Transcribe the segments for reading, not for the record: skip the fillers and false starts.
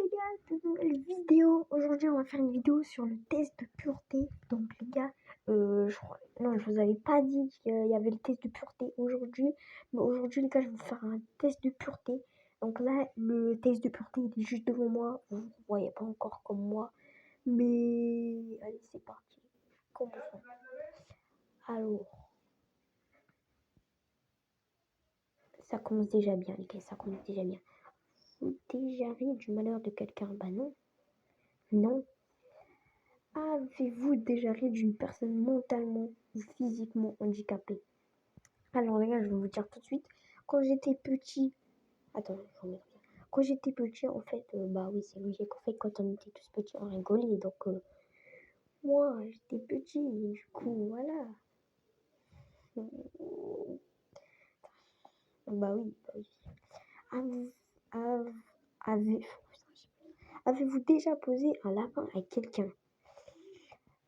les gars, de nouvelle vidéo. Aujourd'hui, on va faire une vidéo sur le test de pureté. Donc les gars, non, je vous avais pas dit qu'il y avait le test de pureté aujourd'hui. Mais aujourd'hui, les gars, je vais vous faire un test de pureté. Donc là, le test de pureté, il est juste devant moi. Vous ne voyez pas encore comme moi. Mais allez, c'est parti. Commençons. Alors, ça commence déjà bien, les gars, ça commence déjà bien. Vous déjà ri du malheur de quelqu'un? Bah non. Non. Avez-vous déjà ri d'une personne mentalement ou physiquement handicapée? Alors les gars, je vais vous dire tout de suite. Quand j'étais petit... Attends, je remets bien. Quand j'étais petit, en fait, bah oui, c'est logique. En fait, quand on était tous petits, on rigolait. Donc, moi, j'étais petit. Et du coup, voilà. Bah oui, bah oui. Avez- avez- avez- Avez-vous déjà posé un lapin à quelqu'un?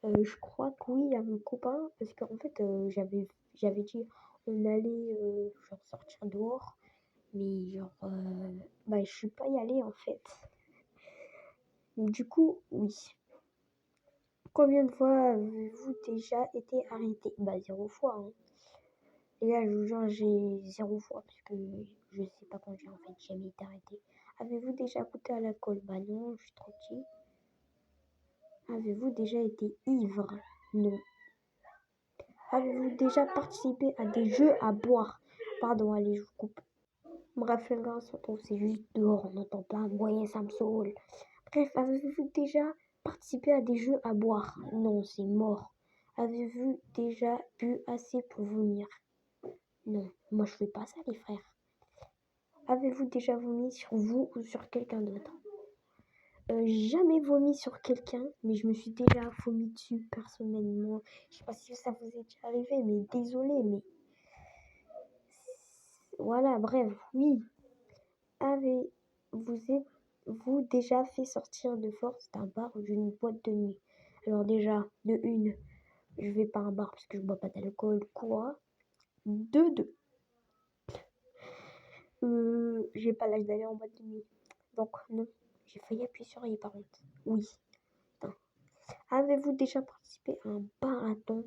Je crois que oui, à mon copain, parce qu'en fait, j'avais dit on allait genre sortir dehors, mais genre, bah, je suis pas y allée en fait. Du coup, oui. Combien de fois avez-vous déjà été arrêté? Bah, 0 fois. Hein. Les gars, je vous jure, j'ai 0 fois, parce que je sais pas quand j'ai en fait jamais été arrêté. Avez-vous déjà goûté à l'alcool? Bah non, je suis trop petit. Avez-vous déjà été ivre? Non. Avez-vous déjà participé à des jeux à boire? Pardon, allez, je vous coupe. Bref, les gars, on se retrouve, c'est juste dehors, on entend plein de bruit, ça me saoule. Bref, avez-vous déjà participé à des jeux à boire? Non, c'est mort. Avez-vous déjà bu assez pour vomir? Non, moi je fais pas ça, les frères. Avez-vous déjà vomi sur vous ou sur quelqu'un d'autre? Jamais vomi sur quelqu'un, mais je me suis déjà vomi dessus personnellement. Je sais pas si ça vous est déjà arrivé, mais désolé, mais voilà, bref, oui. Avez-vous déjà fait sortir de force d'un bar ou d'une boîte de nuit? Alors déjà, de une, je vais pas à un bar parce que je bois pas d'alcool, quoi. De deux, j'ai pas l'âge d'aller en boîte de nuit. Donc non, j'ai failli appuyer sur les par contre. Oui. Putain. Avez-vous déjà participé à un marathon,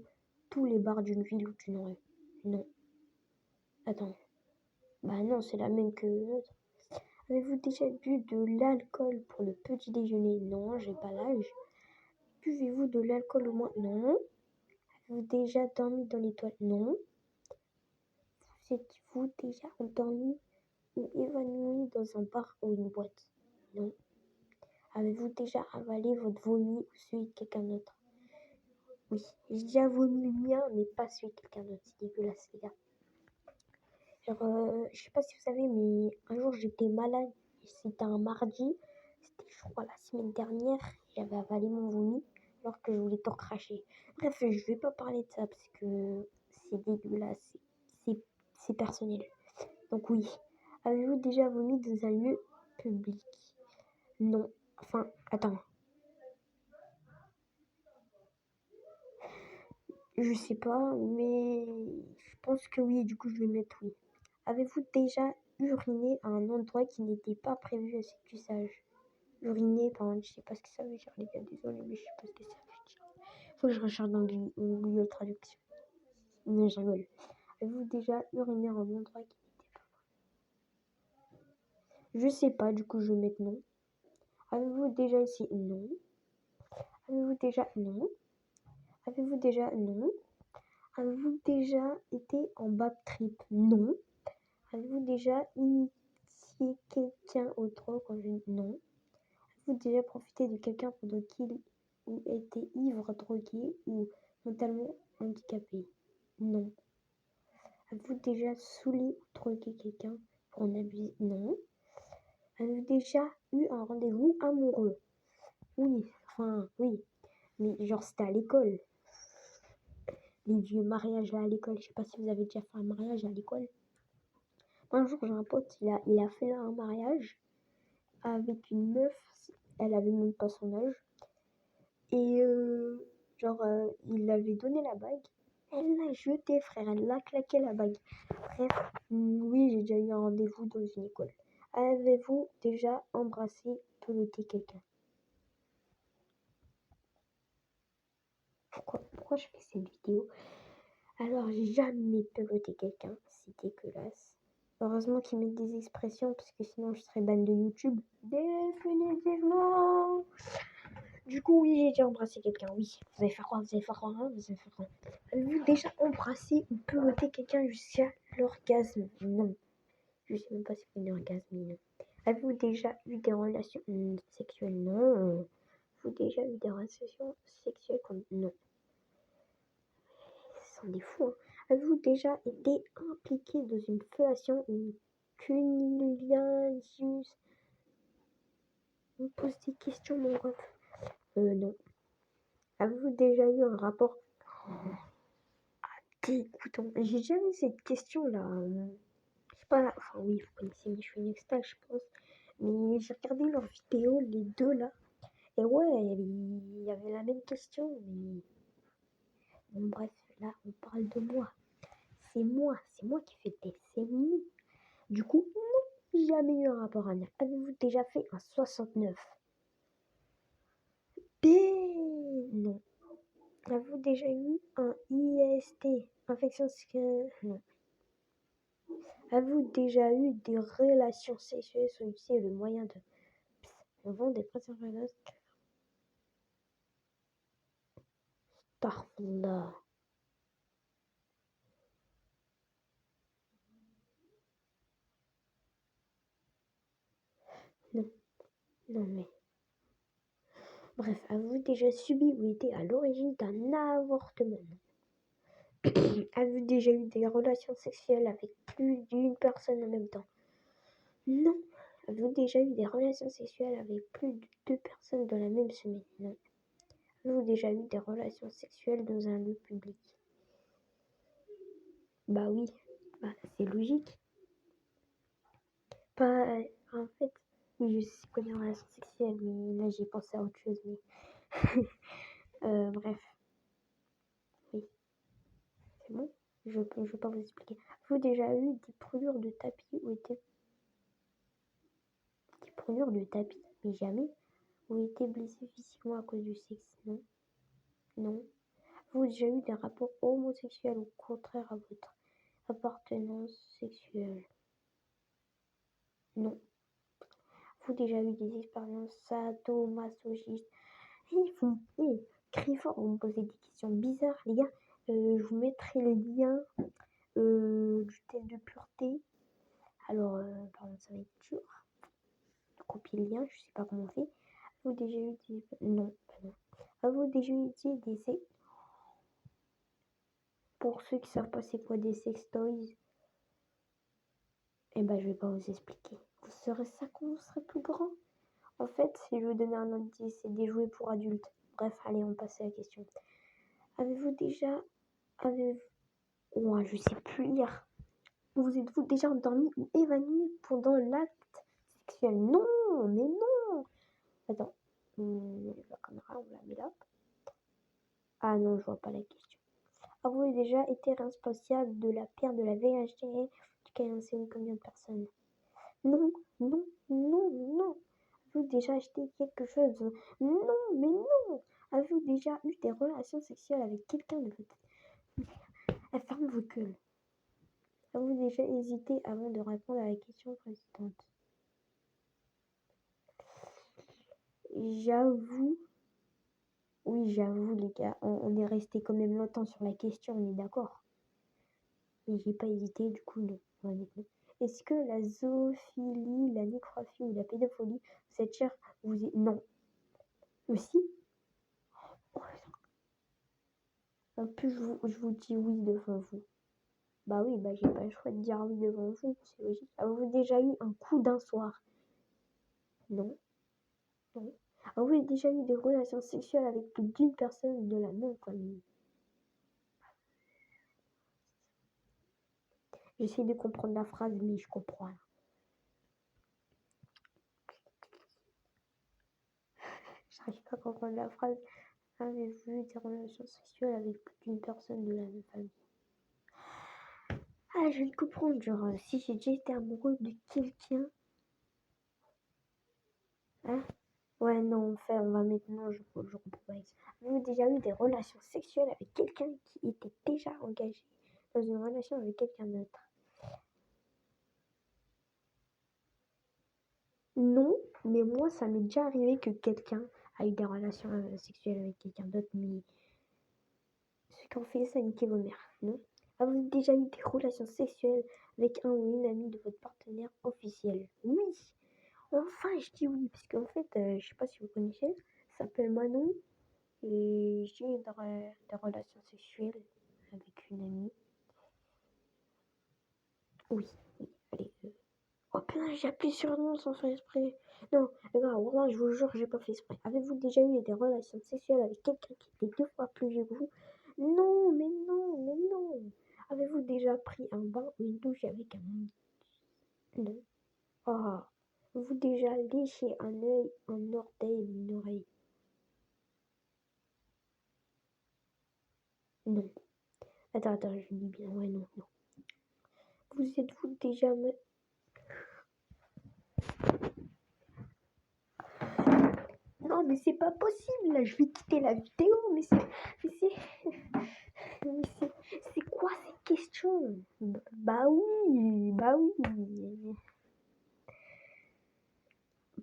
tous les bars d'une ville ou d'une rue? Non. Attends. Bah non, c'est la même que l'autre. Avez-vous déjà bu de l'alcool pour le petit déjeuner? Non, j'ai pas l'âge. Buvez-vous de l'alcool au moins? Non. Avez-vous déjà dormi dans les toilettes? Non. Vous êtes-vous déjà endormi ou évanoui dans un bar ou une boîte? Non. Avez-vous déjà avalé votre vomi ou celui de quelqu'un d'autre? Oui. J'ai déjà vomi le mien, mais pas celui de quelqu'un d'autre. C'est dégueulasse, les gars. Genre, je sais pas si vous savez, mais un jour j'étais malade. C'était un mardi. C'était, je crois, la semaine dernière. J'avais avalé mon vomi alors que je voulais tout recracher. Bref, je vais pas parler de ça parce que c'est dégueulasse. C'est personnel. Donc oui. Avez-vous déjà vomi dans un lieu public? Non. Enfin, attends. Je sais pas, mais je pense que oui. Du coup, je vais mettre oui. Avez-vous déjà uriné à un endroit qui n'était pas prévu à ce que tu saches? Uriner, pardon, je sais pas ce que ça veut dire, les gars, désolé, mais je sais pas ce que ça veut dire. Faut que je recherche dans Google Traduction. Non, je rigole. Avez-vous déjà uriné à un endroit qui n'était pas prévu? Je sais pas, du coup, je vais mettre non. Avez-vous déjà essayé? Non. Avez-vous déjà? Non. Avez-vous déjà? Non. Avez-vous déjà été en bad trip? Non. Avez-vous déjà initié quelqu'un au drogue quand je... Non. Avez-vous déjà profité de quelqu'un pendant qu'il ou était ivre, drogué ou mentalement handicapé? Non. Avez-vous déjà saoulé ou drogué quelqu'un pour en abuser? Non. Avez-vous déjà eu un rendez-vous amoureux? Oui, enfin, oui. Mais genre, c'était à l'école. Les vieux mariages là à l'école. Je sais pas si vous avez déjà fait un mariage à l'école. Un jour, j'ai un pote, il a fait là un mariage avec une meuf. Elle avait même pas son âge. Et genre, il lui avait donné la bague. Elle l'a jetée, frère. Elle l'a claqué la bague. Bref, oui, j'ai déjà eu un rendez-vous dans une école. Avez-vous déjà embrassé, peloté quelqu'un? Pourquoi je fais cette vidéo? Alors, j'ai jamais peloté quelqu'un, c'est dégueulasse. Heureusement qu'ils mettent des expressions, parce que sinon je serais ban de YouTube. Définitivement. Du coup, oui, j'ai déjà embrassé quelqu'un, oui. Vous allez faire quoi? Vous allez faire quoi? Vous allez faire quoi? Avez-vous déjà embrassé ou peloté quelqu'un jusqu'à l'orgasme? Non. Je sais même pas si c'est un orgasme, non. Avez-vous déjà eu des relations sexuelles? Non. Avez-vous déjà eu des relations sexuelles comme... Non. Ce sont des fous, hein. Avez-vous déjà été impliqué dans une fellation, une cunnilingus? On me pose des questions, mon ref. Non. Avez-vous déjà eu un rapport dégoûtant? J'ai jamais eu cette question-là. Je sais pas, enfin oui, vous connaissez mes cheveux Nexta, je pense. Mais j'ai regardé leurs vidéos, les deux là. Et ouais, il y avait la même question. Mais bon, bref, là, on parle de moi. C'est moi qui fais le test. C'est moi. Du coup, non, jamais eu un rapport anal. Avez-vous déjà fait un 69? B. Non. Avez-vous déjà eu un IST? Infection sexuelle? Non. Avez-vous déjà eu des relations sexuelles sans utiliser le moyen de... On vend des préservatifs. Starfunda. Non, non mais... Bref, avez-vous déjà subi ou été à l'origine d'un avortement? Avez-vous déjà eu des relations sexuelles avec plus d'une personne en même temps? Non. Avez-vous déjà eu des relations sexuelles avec plus de 2 personnes dans la même semaine? Non. Avez-vous déjà eu des relations sexuelles dans un lieu public? Bah oui, bah, c'est logique. Pas, en fait, oui, je sais quoi des relations sexuelles, mais là j'ai pensé à autre chose. Mais bref, oui, c'est bon. Je vais pas vous expliquer. Avez-vous déjà eu des brûlures de tapis ou été des brûlures de tapis, mais jamais, ou été blessé physiquement à cause du sexe? Non, non. Avez-vous déjà eu des rapports homosexuels ou contraires à votre appartenance sexuelle? Non. Avez-vous déjà eu des expériences sadomasochistes? Ils font crier fort, vous me posez des questions bizarres, les gars. Je vous mettrai le lien du test de pureté. Alors, pardon, ça va être dur. Copier le lien, je sais pas comment on fait. Avez-vous déjà eu des... Non, non. Avez-vous déjà eu des... Pour ceux qui savent pas c'est quoi des sextoys, eh ben je vais pas vous expliquer. Vous saurez ça quand vous serez plus grand. En fait, si je vous donne un indice, c'est des jouets pour adultes. Bref, allez, on passe à la question. Avez-vous déjà... Ouais, je sais plus lire. Vous êtes-vous déjà endormi ou évanoui pendant l'acte sexuel? Non, mais non. Attends, la caméra, on la met là. Ah non, je vois pas la question. Avez-vous déjà été responsable de la perte de la VHD duquel on sait combien de personnes? Non, non, non, non. Avez-vous déjà acheté quelque chose? Non, mais non. Avez-vous déjà eu des relations sexuelles avec quelqu'un de votre... Ferme vos gueules. Avez-vous déjà hésité avant de répondre à la question précédente? J'avoue, oui, j'avoue, les gars, on est resté quand même longtemps sur la question, on est d'accord. Mais j'ai pas hésité, du coup, non. Honnêtement. Est-ce que la zoophilie, la nécrophilie ou la pédophilie, vous êtes cher, non. Aussi? Oh, en plus, je vous dis oui devant vous. Bah oui, bah j'ai pas le choix de dire oui devant vous, c'est logique. Avez-vous déjà eu un coup d'un soir? Non. Non. Avez-vous déjà eu des relations sexuelles avec plus d'une personne de la même famille? J'essaie de comprendre la phrase, mais je comprends rien. J'arrive pas à comprendre la phrase. Avez-vous eu des relations sexuelles avec plus d'une personne de la même famille? Ah, je vais le comprendre. Genre, si j'ai déjà été amoureux de quelqu'un Hein? Ouais, non, enfin, on va maintenant, je repose. Avez-vous déjà eu des relations sexuelles avec quelqu'un qui était déjà engagé dans une relation avec quelqu'un d'autre? Non, mais moi, ça m'est déjà arrivé que quelqu'un a eu des relations sexuelles avec quelqu'un d'autre, mais ceux qui ont fait ça, niquez vos mères, non? Avez-vous déjà eu des relations sexuelles avec un ou une amie de votre partenaire officiel? Oui! Enfin, je dis oui, parce qu'en fait, je sais pas si vous connaissez, ça s'appelle Manon, et j'ai eu des relations sexuelles avec une amie. Oui, oui, allez. Oh putain, j'ai appuyé sur non sans faire exprès. Non, les gars, vraiment, je vous jure, j'ai pas fait exprès. Avez-vous déjà eu des relations sexuelles avec quelqu'un qui était 2 fois plus vieux que vous? Non, mais non, mais non. Avez-vous déjà pris un bain ou une douche avec un... Non. Ah. Avez-vous déjà léché un œil, un orteil ou une oreille? Non. Attends, je dis bien, ouais, non, non. Vous êtes-vous déjà... Non, mais c'est pas possible, là, je vais quitter la vidéo, mais c'est... Mais c'est quoi ces questions? Bah oui, bah oui.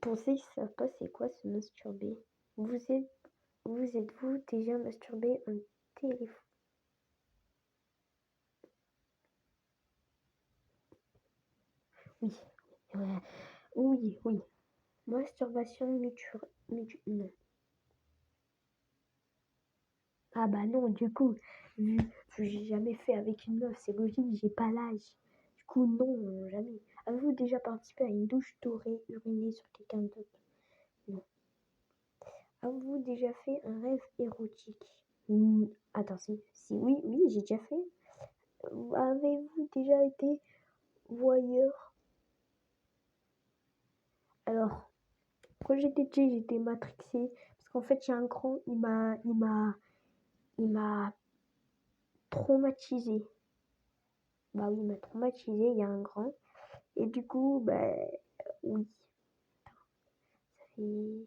Pensez que ça pas c'est quoi se masturber? Vous êtes-vous déjà masturbé en téléphone? Oui, ouais, oui. Masturbation non. Ah bah non, du coup, vu que j'ai jamais fait avec une meuf, c'est logique, j'ai pas l'âge. Du coup, non, jamais. Avez-vous déjà participé à une douche dorée, urinée sur quelqu'un d'autre? Non. Avez-vous déjà fait un rêve érotique? Attends, si oui, j'ai déjà fait. Avez-vous déjà été voyeur? Alors, quand j'étais petit, j'étais matrixée. Parce qu'en fait, il y a un grand, il m'a traumatisé. Bah oui, il m'a traumatisé, il y a un grand. Et du coup, bah oui. Ça fait...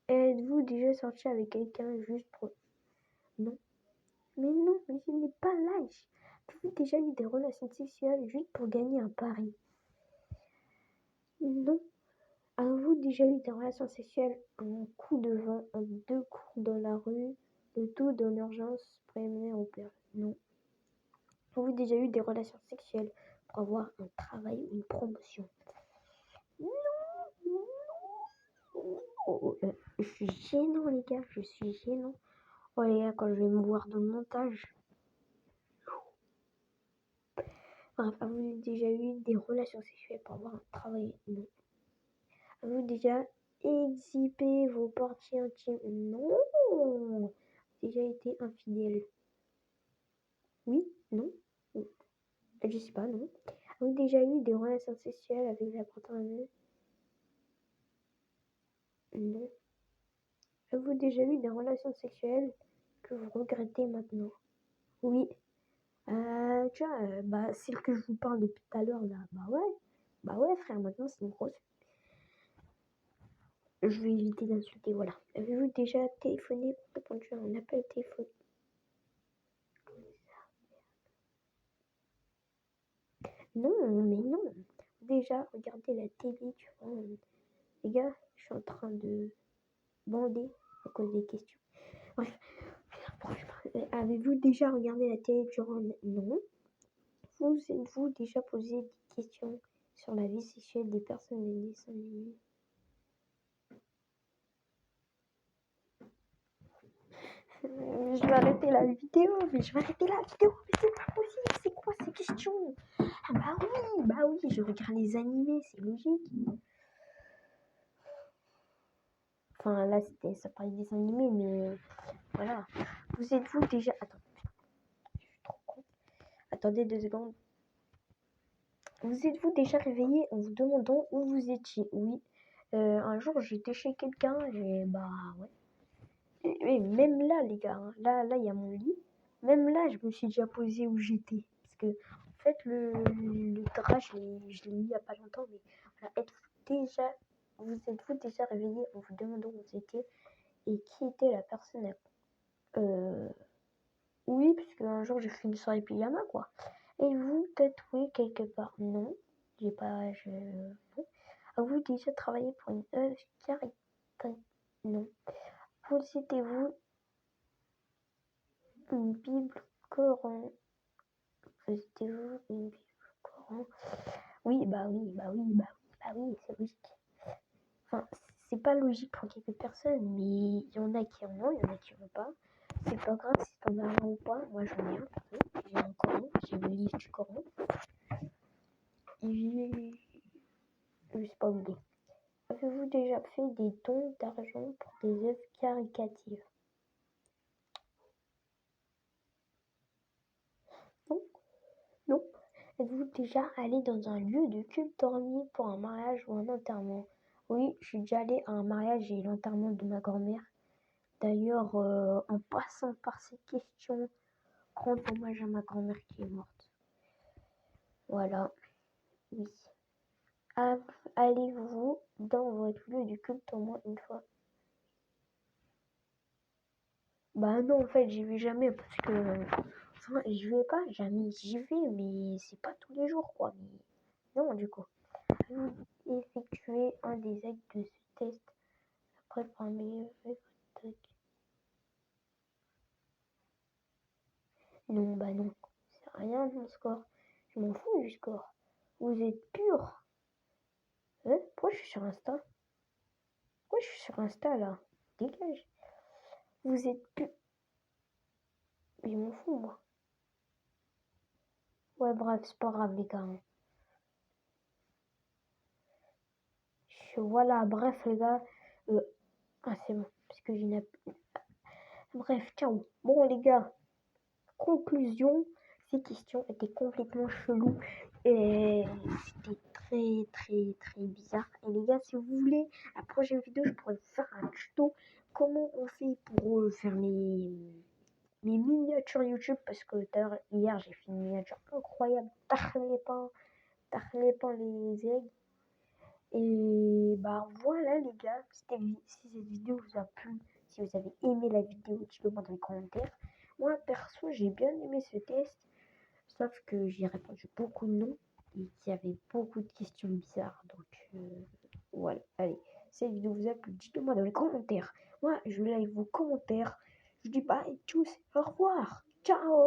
Êtes-vous déjà sorti avec quelqu'un juste pour... Non. Mais non, mais je n'ai pas l'âge. Avez-vous déjà eu des relations sexuelles juste pour gagner un pari? Non. Avez-vous déjà eu des relations sexuelles en coup de vent, en 2 coups dans la rue, le tout dans l'urgence préliminaire au père? Non. Avez-vous déjà eu des relations sexuelles pour avoir un travail ou une promotion? Non, non, je suis gênant les gars, je suis gênant. Oh les gars, quand je vais me voir dans le montage. Bref, avez-vous déjà eu des relations sexuelles pour avoir un travail? Non. Avez-vous déjà exhibé vos parties intimes? Non. Déjà été infidèle? Oui? Non? Oui. Je sais pas, non. Avez-vous déjà eu des relations sexuelles avec la partenaire? Non. Avez-vous déjà eu des relations sexuelles que vous regrettez maintenant? Oui. Tu vois, bah, celle que je vous parle depuis tout à l'heure, là, bah ouais. Bah ouais, frère, maintenant c'est une grosse. Je vais éviter d'insulter, voilà. Avez-vous déjà téléphoné ou répondu à un appel téléphonique? Non, mais non. Déjà, regardez la télé, tu vois. Les gars, je suis en train de bander à cause des questions. Bref, franchement, avez-vous déjà regardé la télé durant... Non. Vous êtes-vous déjà posé des questions sur la vie sexuelle des personnes des dessins animés? Je vais arrêter la vidéo, mais c'est pas possible, c'est quoi ces questions? Ah bah oui, je regarde les animés, c'est logique. Enfin là, ça parlait des animés, mais voilà. Vous êtes-vous déjà... Attends, je suis trop con. Attendez 2 secondes. Vous êtes-vous déjà réveillé en vous demandant où vous étiez? Oui. Un jour, j'étais chez quelqu'un, et bah ouais. Et même là, les gars, hein, là, il y a mon lit. Même là, je me suis déjà posé où j'étais. Parce que, en fait, le drap, je l'ai mis il n'y a pas longtemps. Mais voilà, êtes-vous déjà vous êtes-vous déjà réveillé en vous demandant où vous étiez et qui était la personne oui, puisque un jour j'ai fait une soirée pyjama, quoi. Et vous tatouez quelque part? Non, j'ai pas. Non. Avez-vous déjà travaillé pour une œuvre caritative? Non. Possédez-vous une Bible Coran? Possédez-vous une Bible Coran? Oui, bah oui, bah oui, bah oui, bah oui, c'est logique. Enfin, c'est pas logique pour quelques personnes, mais il y en a qui en ont, il y en a qui en ont pas. C'est pas grave si t'en as un ou pas. Moi j'en ai un, perso. J'ai un Coran, j'ai le livre du Coran. Je sais pas oublié. Avez-vous déjà fait des dons d'argent pour des œuvres caritatives? Non, non. Êtes-vous déjà allé dans un lieu de culte dormi pour un mariage ou un enterrement? Oui, je suis déjà allé à un mariage et l'enterrement de ma grand-mère. D'ailleurs, en passant par ces questions, rendre hommage à ma grand-mère qui est morte. Voilà, oui. Allez-vous dans votre lieu de culte au moins une fois? Bah non, en fait, j'y vais jamais parce que... Enfin, je vais pas, jamais j'y vais, mais c'est pas tous les jours, quoi. Mais non, du coup. Vous effectuez un des actes de ce test après pour améliorer votre truc. Non, bah non. C'est rien mon score. Je m'en fous du score. Vous êtes pur. Hein? Pourquoi je suis sur Insta? Pourquoi je suis sur Insta, là? Dégage. Vous êtes pur. Je m'en fous, moi. Ouais, bref, c'est pas grave, les gars. Voilà, bref, les gars. Ah, c'est bon. Parce que j'ai Bref, ciao. Bon, les gars, conclusion. Ces questions étaient complètement cheloues et c'était très très très bizarre. Et les gars, si vous voulez, la prochaine vidéo, je pourrais vous faire un tuto comment on fait pour faire mes miniatures YouTube parce que hier j'ai fait une miniature incroyable. Tarlet pas les aigles. Et bah voilà les gars, si cette vidéo vous a plu, si vous avez aimé la vidéo, dites-le moi dans les commentaires. Moi perso j'ai bien aimé ce test, sauf que j'ai répondu beaucoup de non et qu'il y avait beaucoup de questions bizarres. Donc voilà, allez, si cette vidéo vous a plu, dites-le moi dans les commentaires. Moi je like vos commentaires. Je dis bye tous, au revoir, ciao.